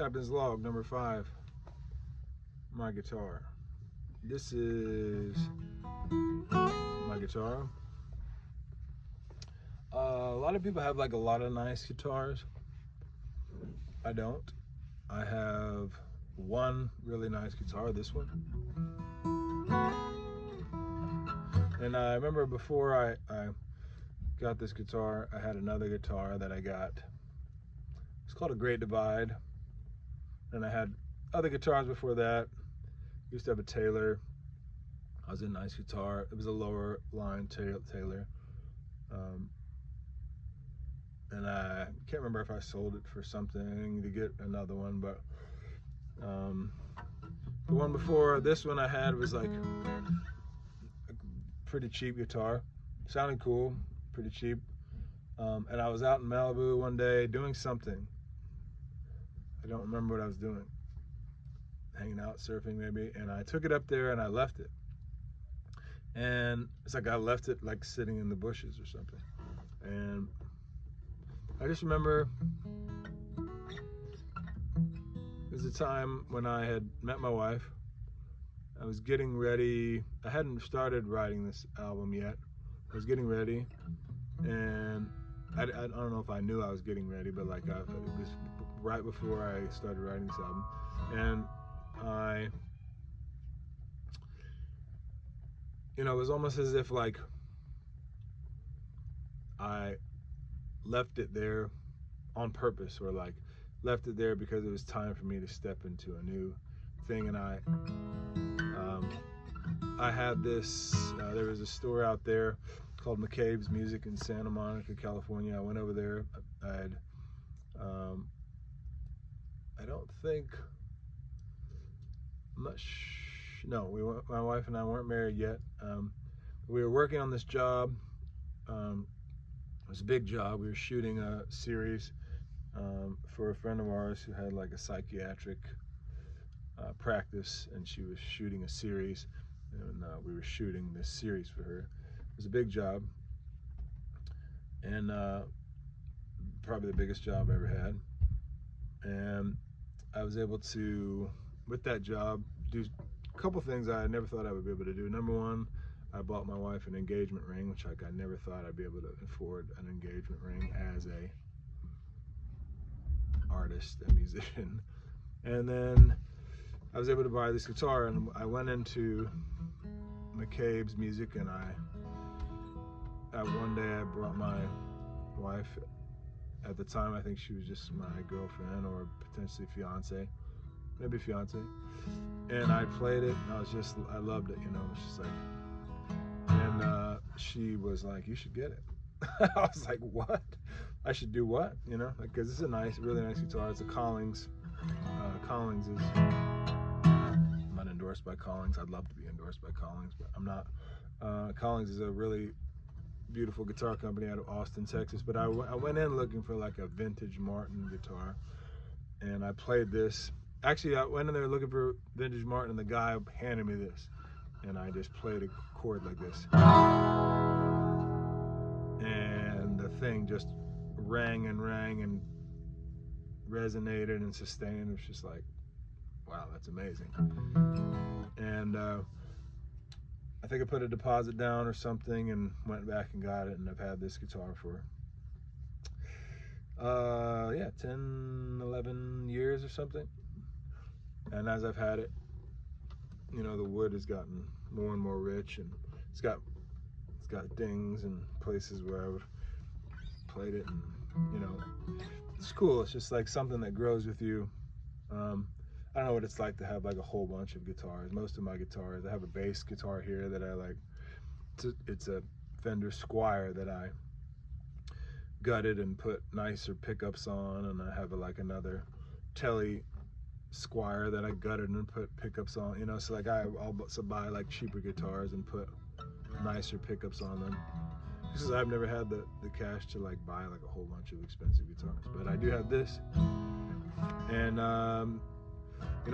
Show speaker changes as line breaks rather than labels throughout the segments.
Captain's Log number 5, my guitar. This is my guitar. A lot of people have like a lot of nice guitars. I don't. I have one really nice guitar, this one. And I remember before I got this guitar, I had another guitar that I got. It's called a Great Divide. And I had other guitars before that. Used to have a Taylor. It was a nice guitar. It was a lower line Taylor. And I can't remember if I sold it for something to get another one, but the one before this one I had was like a pretty cheap guitar. Sounded cool, pretty cheap. And I was out in Malibu one day doing something. I don't remember what I was doing. Hanging out, surfing maybe, and I took it up there and I left it. And it's like I left it like sitting in the bushes or something. And I just remember it was a time when I had met my wife. I was getting ready. I hadn't started writing this album yet. I was getting ready, and I don't know if I knew I was getting ready, but like it was right before I started writing this album. And it was almost as if like I left it there on purpose, or like left it there because it was time for me to step into a new thing. And I had this, there was a store out there called McCabe's Music in Santa Monica, California. I went over there. I don't think much, no, my wife and I weren't married yet. We were working on this job. It was a big job. We were shooting a series for a friend of ours who had like a psychiatric practice, and she was shooting a series, and we were shooting this series for her. It was a big job, and probably the biggest job I ever had. And I was able to, with that job, do a couple things I never thought I would be able to do. Number one, I bought my wife an engagement ring, which like I never thought I'd be able to afford an engagement ring as a artist and musician. And then I was able to buy this guitar, and I went into McCabe's Music, and one day I brought my wife. At the time, I think she was just my girlfriend or potentially fiance, maybe fiance. And I played it, and I loved it, It was just like, and she was like, "You should get it." I was like, "What? I should do what?" Because it's a really nice guitar. It's a Collings. Collings is, I'm not endorsed by Collings. I'd love to be endorsed by Collings, but I'm not. Collings is a really beautiful guitar company out of Austin, Texas. But I went in looking for like a vintage Martin guitar, and I played this. Actually, I went in there looking for vintage Martin, and the guy handed me this, and I just played a chord like this, and the thing just rang and resonated and sustained. It was just like, wow, that's amazing. And I think I put a deposit down or something and went back and got it, and I've had this guitar for 10, 11 years or something. And as I've had it, the wood has gotten more and more rich, and it's got dings and places where I've played it, and it's cool. It's just like something that grows with you. I don't know what it's like to have like a whole bunch of guitars. Most of my guitars, I have a bass guitar here that I like. It's a Fender Squier that I gutted and put nicer pickups on, and I have another Tele Squier that I gutted and put pickups on. So like I'll buy like cheaper guitars and put nicer pickups on them, because I've never had the cash to like buy like a whole bunch of expensive guitars. But I do have this, and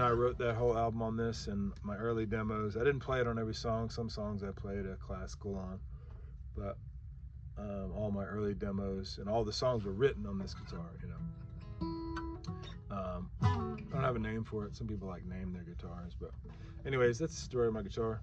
I wrote that whole album on this, and my early demos, I didn't play it on every song. Some songs I played a classical on, but all my early demos and all the songs were written on this guitar, I don't have a name for it. Some people like name their guitars, but anyways, that's the story of my guitar.